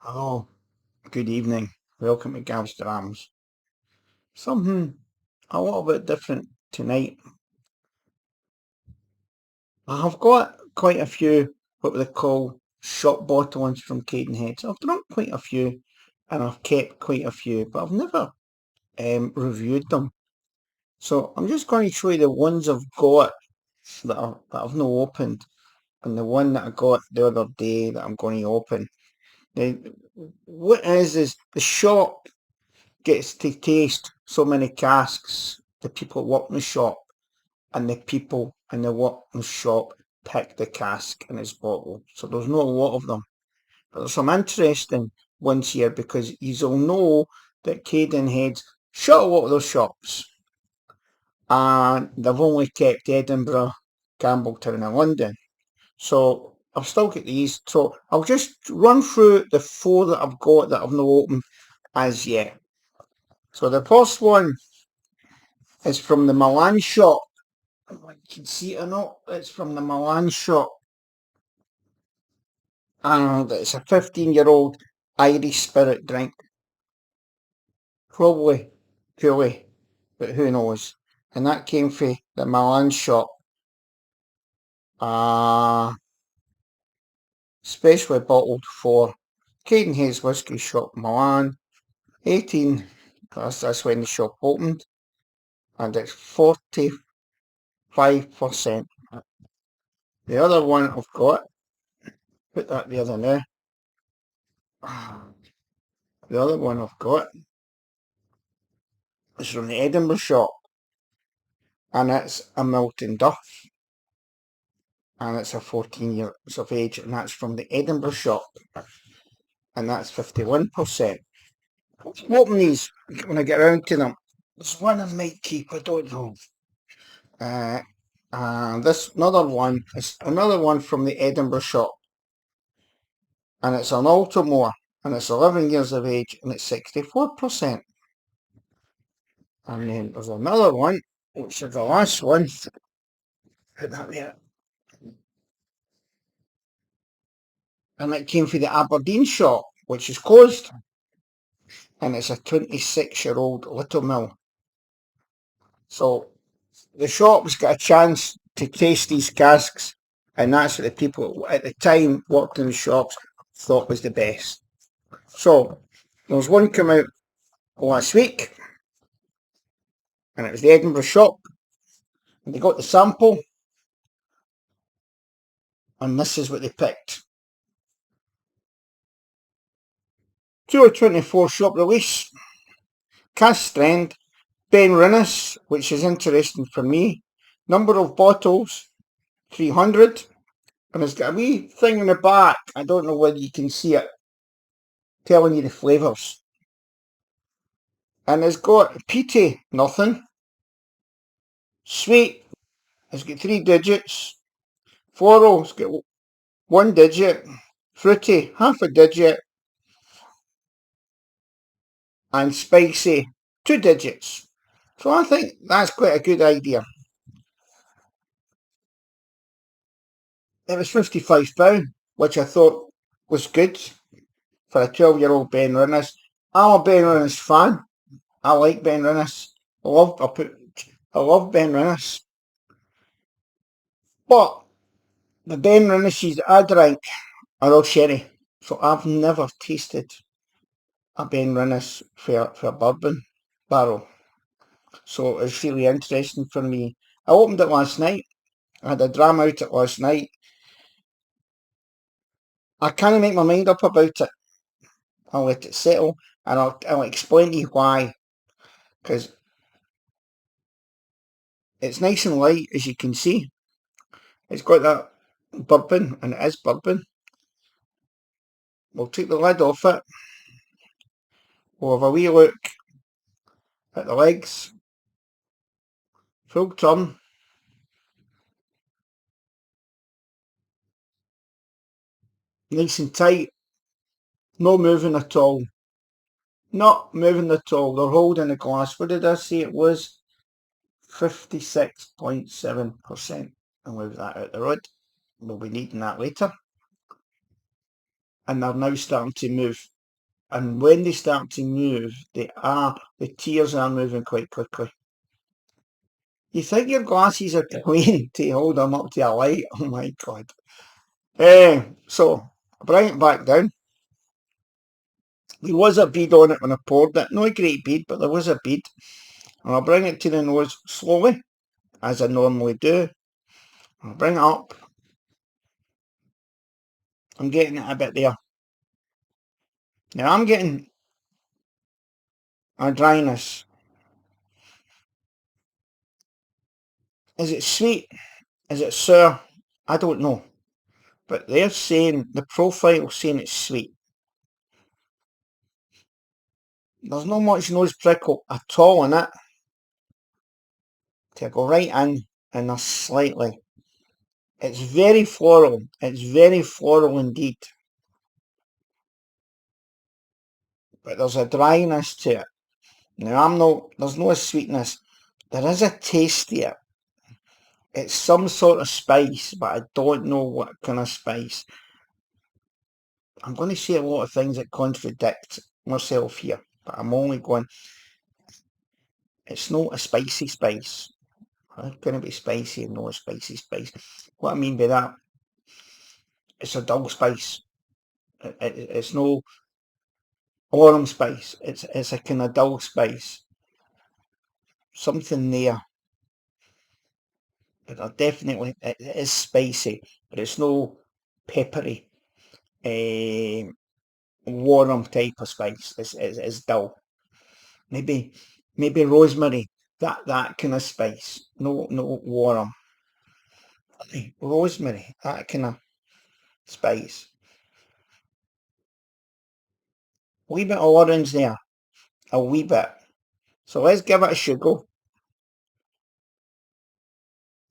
Hello, good evening. Welcome to Gav's Drams. Something a little bit different tonight. I've got quite a few what they call shop bottlings from Cadenheads. I've drunk quite a few and I've kept quite a few, but I've never reviewed them. So I'm just going to show you the ones I've got that I've not opened, and the one that I got the other day that I'm going to open. Now, what is the shop gets to taste so many casks. The people work in the shop and the people in the work in the shop pick the cask in its bottle. So there's not a lot of them. But there's some interesting ones here because you'll know that Cadenheads shut a lot of their shops and they've only kept Edinburgh, Campbelltown and London. So I've still got these. So I'll just run through the four that I've got that I've not opened as yet. So the first one is from the Milan shop. You can see it or not, it's from the Milan shop. And it's a 15-year-old Irish spirit drink. Probably Cooley, but who knows. And that came from the Milan shop. Specially bottled for Cadenheads Whisky Shop Milan. 18, that's when the shop opened. And it's 45%. The other one I've got, put that the other now. The other one I've got is from the Edinburgh shop, and it's a Milton Duff, and it's a 14 years of age, and that's from the Edinburgh shop, and that's 51%. Open these when I get around to them. There's one I might keep, I don't know. And this another one is another one from the Edinburgh shop, and it's an Altamore, and it's 11 years of age, and it's 64%. And then there's another one, which is the last one. Put that there. And it came from the Aberdeen shop, which is closed. And it's a 26-year-old Little Mill. So the shop's got a chance to taste these casks, and that's what the people at the time worked in the shops thought was the best. So there's one come out last week, and it was the Edinburgh shop, and they got the sample, and this is what they picked. 2/24 shop release, cask strength, Benrinnes, which is interesting for me. Number of bottles, 300. And it's got a wee thing in the back. I don't know whether you can see it, telling you the flavours. And it's got peaty, nothing. Sweet, it's got 3 digits. Floral, it's got 1 digit. Fruity, half a digit. And spicy, 2 digits. So I think that's quite a good idea. It was £55, which I thought was good for a 12-year-old Benrinnes. I'm a Benrinnes fan. I like Benrinnes. I love Benrinnes. But the Benrinnes I drink are all sherry. So I've never tasted a Benrinnes for bourbon barrel. So it's really interesting for me. I opened it last night. I had a dram out it last night. I can't make my mind up about it. I'll let it settle, and I'll explain to you why. Because it's nice and light, as you can see. It's got that bourbon, and it is bourbon. We'll take the lid off it. We'll have a wee look at the legs. Full turn. Nice and tight. No moving at all. Not moving at all. They're holding the glass. What did I say it was? 56.7%. I'll move that out the road. We'll be needing that later. And they're now starting to move. And when they start to move, the tears are moving quite quickly. You think your glasses are clean to hold them up to a light? Oh my God. So, I bring it back down. There was a bead on it when I poured it. Not a great bead, but there was a bead. And I'll bring it to the nose slowly, as I normally do. I'll bring it up. I'm getting it a bit there. Now I'm getting a dryness. Is it sweet? Is it sour? I don't know. But they're saying, the profile saying it's sweet. There's not much nose prickle at all in it. To go right in, and there's slightly. It's very floral. It's very floral indeed. But there's a dryness to it. Now there's no sweetness. There is a taste to it. It's some sort of spice, but I don't know what kind of spice. I'm going to say a lot of things that contradict myself here, but I'm only going, it's not a spicy spice. It's going to be spicy and not a spicy spice. What I mean by that, it's a dull spice. It's no autumn spice. It's a kind of dull spice. Something there. But definitely, it is spicy, but it's no peppery, warm type of spice. It's dull. Maybe rosemary. That kind of spice. No warm. Rosemary. That kind of spice. A wee bit of orange there. A wee bit. So let's give it a sugar.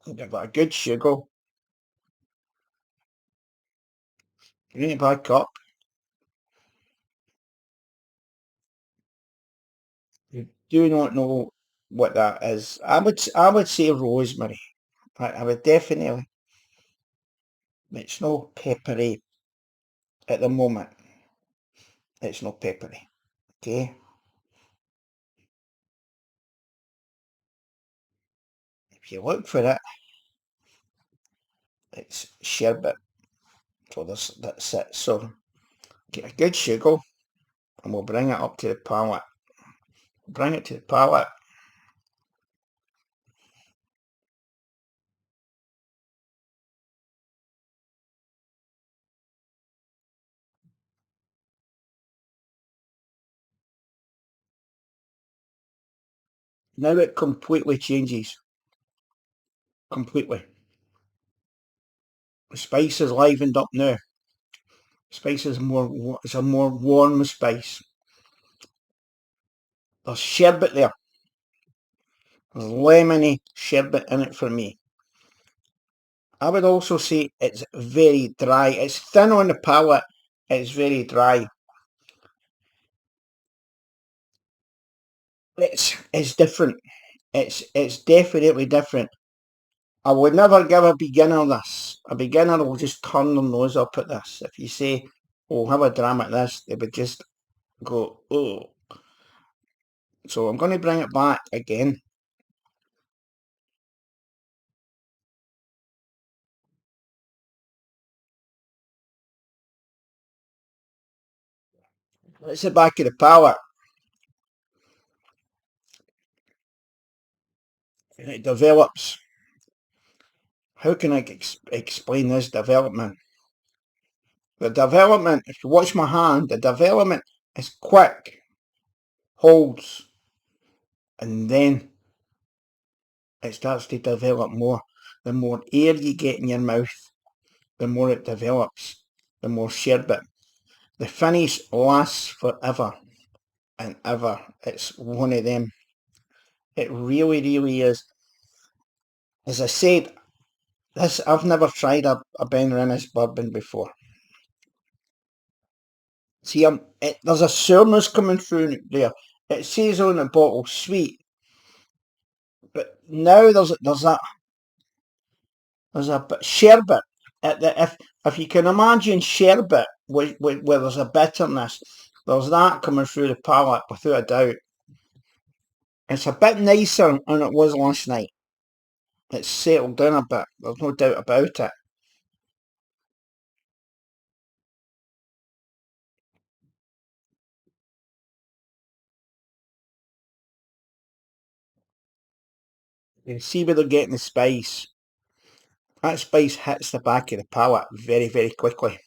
Give it a good sugar. Bring it back up. You do not know what that is. I would say rosemary. I would definitely. It's no peppery at the moment. It's not peppery. Okay. If you look for it, it's sherbet. So that's it. So get a good sugar and we'll bring it up to the palate. Bring it to the palate. Now it completely changes. Completely. The spice is livened up now. Spice is it's a more warm spice. There's sherbet there. There's lemony sherbet in it for me. I would also say it's very dry. It's thin on the palate. It's very dry. It's different. It's definitely different. I would never give a beginner this. A beginner will just turn their nose up at this. If you say, "Oh, have a dram at this," they would just go, "Oh." So I'm going to bring it back again. It's the back of the palate. And it develops. How can I explain this development? The development, if you watch my hand, the development is quick, holds, and then it starts to develop more. The more air you get in your mouth, the more it develops, the more sherbet. The finish lasts forever and ever. It's one of them. It really, really is. As I said, I've never tried a Benrinnes bourbon before. See, there's a sourness coming through there. It says on the bottle sweet, but now there's a bit sherbet. If you can imagine sherbet where there's a bitterness, there's that coming through the palate without a doubt. It's a bit nicer than it was last night. It's settled down a bit, there's no doubt about it. You can see where they're getting the spice. That spice hits the back of the palate very, very quickly.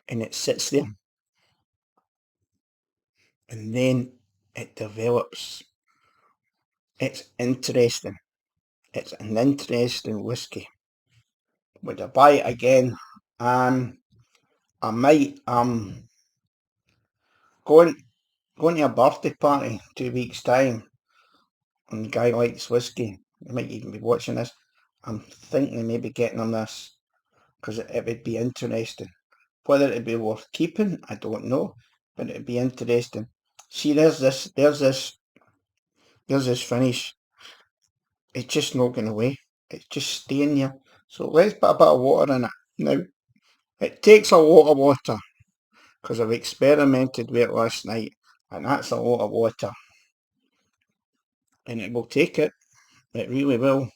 And it sits there. And then it develops. It's interesting. It's an interesting whiskey. Would I buy it again? I might. Going going to a birthday party 2 weeks time, and the guy likes whiskey. He might even be watching this. I'm thinking of maybe getting him this because it would be interesting. Whether it'd be worth keeping, I don't know, but it'd be interesting. See, there's this finish. It's just not going away. It's just staying there. So let's put a bit of water in it. Now, it takes a lot of water because I've experimented with it last night, and that's a lot of water. And it will take it. It really will.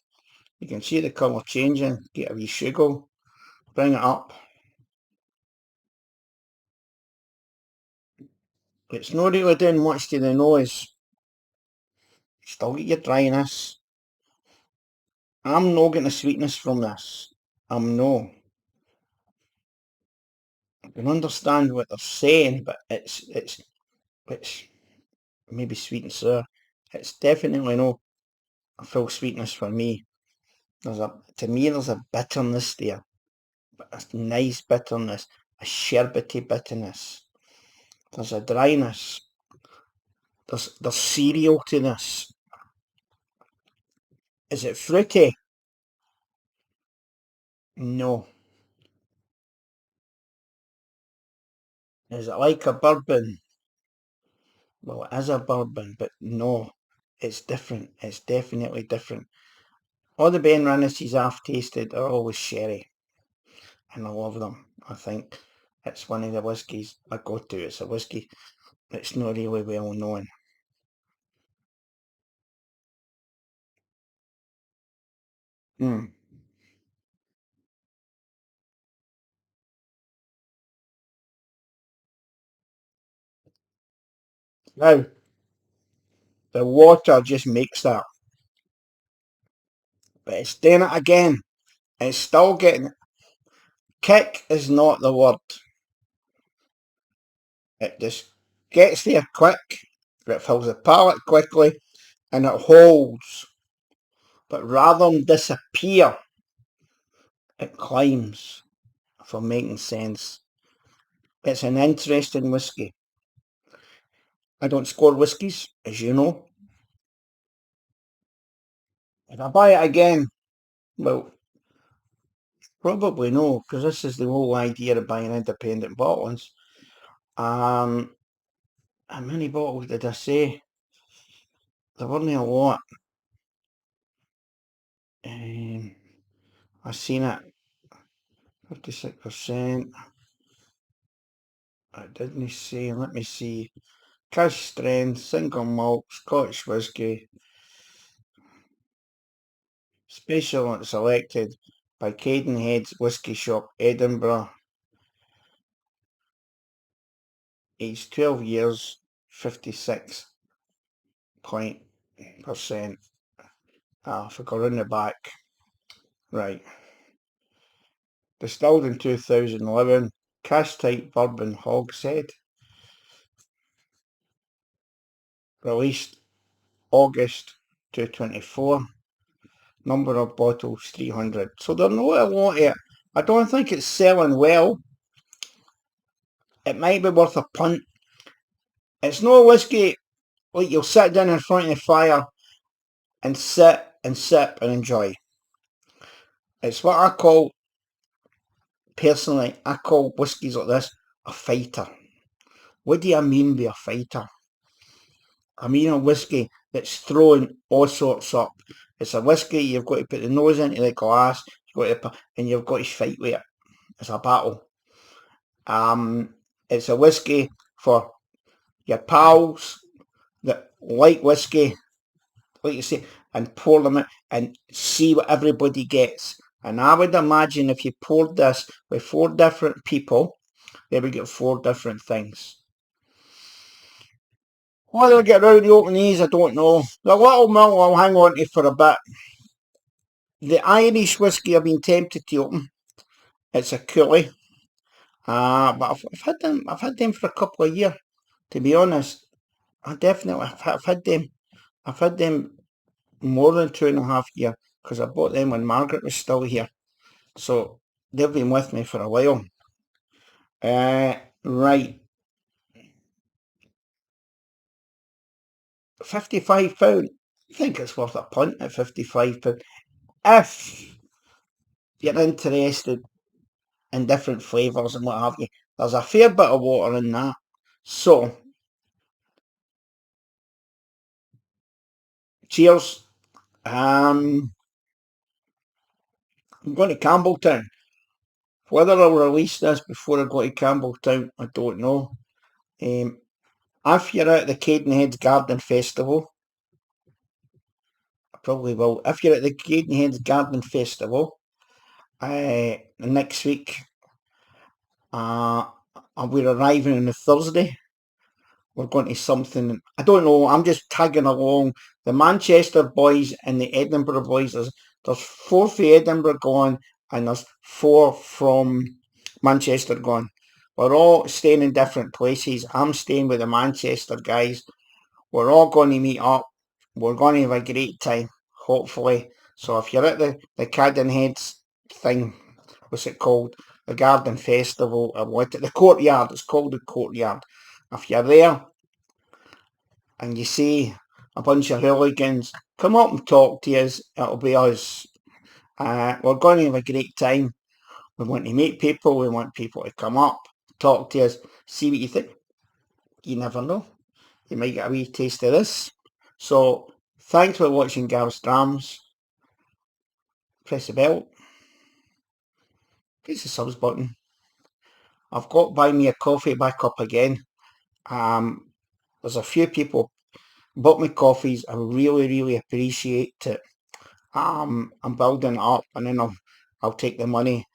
You can see the colour changing. Get a wee sugar. Bring it up. It's not really doing much to the nose. Still get your dryness. I'm not getting the sweetness from this. I'm no. I can understand what they're saying, but it's maybe sweet and sour. It's definitely no a full sweetness for me. To me there's a bitterness there, but a nice bitterness, a sherbety bitterness. There's a dryness. There's cereal to this. Is it fruity? No. Is it like a bourbon? Well, it is a bourbon, but no. It's different. It's definitely different. All the Benrinnes I've tasted are always sherry, and I love them. I think it's one of the whiskies I go to. It's a whisky that's not really well known. Mm. Now, the water just makes that, but it's doing it again. It's still getting. Kick is not the word. It just gets there quick, it fills the palate quickly, and it holds. But rather than disappear, it climbs, for making sense. It's an interesting whisky. I don't score whiskies, as you know. If I buy it again, well, probably no, because this is the whole idea of buying independent bottles. How many bottles did I say? There weren't a lot. I seen it, 56%. I didn't say, let me see. Cask strength, single malt, Scotch whisky, special selected by Cadenheads Whisky Shop, Edinburgh. Age 12 years, 56%. I forgot on the back. Right. Distilled in 2011, cask type bourbon hogshead. Released August 2024. Number of bottles 300. So there's not a lot here. I don't think it's selling well. It might be worth a punt. It's no whiskey like you'll sit down in front of the fire and sit and sip and enjoy. It's what I call, personally, I call whiskies like this a fighter. What do I mean by a fighter? I mean a whiskey that's throwing all sorts up. It's a whiskey you've got to put the nose into the glass, and you've got to fight with it. It's a battle. It's a whiskey for your pals that like whiskey, like you say, and pour them in and see what everybody gets. And I would imagine if you poured this with 4 different people, they would get 4 different things. Whether I get round to open these, I don't know. The little mill I'll hang on to for a bit. The Irish whiskey I've been tempted to open. It's a coolie. But I've had them for a couple of years. To be honest, I've had them. I've had them more than 2.5 years because I bought them when Margaret was still here. So they've been with me for a while. Right. £55. I think it's worth a punt at £55. If you're interested in different flavours and what have you, there's a fair bit of water in that. So, cheers. I'm going to Campbelltown. Whether I'll release this before I go to Campbelltown, I don't know. If you're at the Cadenheads Garden Festival, I probably will. If you're at the Cadenheads Garden Festival, next week, we're arriving on a Thursday. We're going to something, I don't know, I'm just tagging along. The Manchester boys and the Edinburgh boys, there's 4 from Edinburgh going and there's 4 from Manchester going. We're all staying in different places. I'm staying with the Manchester guys. We're all going to meet up. We're going to have a great time, hopefully. So if you're at the Cadenheads thing, what's it called? The Garden Festival, or what? The Courtyard. It's called the Courtyard. If you're there and you see a bunch of hooligans, come up and talk to us. It'll be us. We're going to have a great time. We want to meet people. We want people to come up, talk to us, see what you think. You never know. You might get a wee taste of this. So, thanks for watching Gav's Drams. Press the bell. Press the subs button. I've got Buy Me a Coffee back up again. There's a few people bought me coffees. I really appreciate it. I'm building it up and then I'll take the money.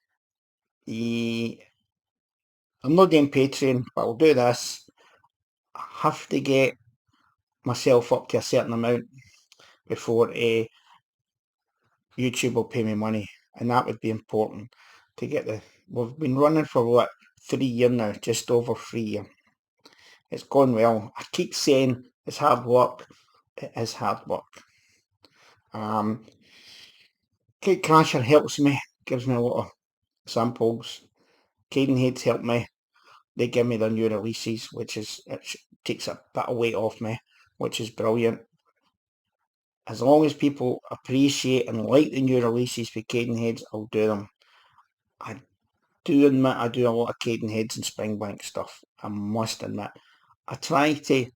I'm not doing Patreon, but I'll do this. I have to get myself up to a certain amount before YouTube will pay me money, and that would be important to get we've been running for what, 3 years now, just over 3 years. It's gone well. I keep saying it's hard work. It is hard work. Kate Crasher helps me, gives me a lot of samples. Cadenheads help me. They give me their new releases, it takes a bit of weight off me, which is brilliant. As long as people appreciate and like the new releases for Cadenheads, I'll do them. I do admit I do a lot of Cadenheads and Springbank stuff. I must admit. I try to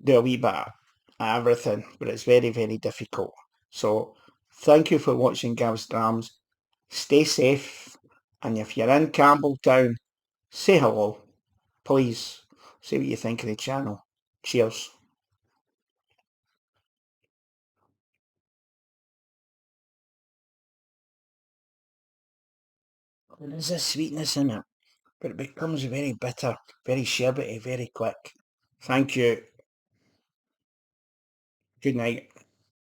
do a wee bit of everything, but it's very difficult. So, thank you for watching Gav's Drams. Stay safe, and if you're in Campbelltown, say hello. Please, say what you think of the channel. Cheers. There is a sweetness in it, but it becomes very bitter, very sherbety, very quick. Thank you. Good night.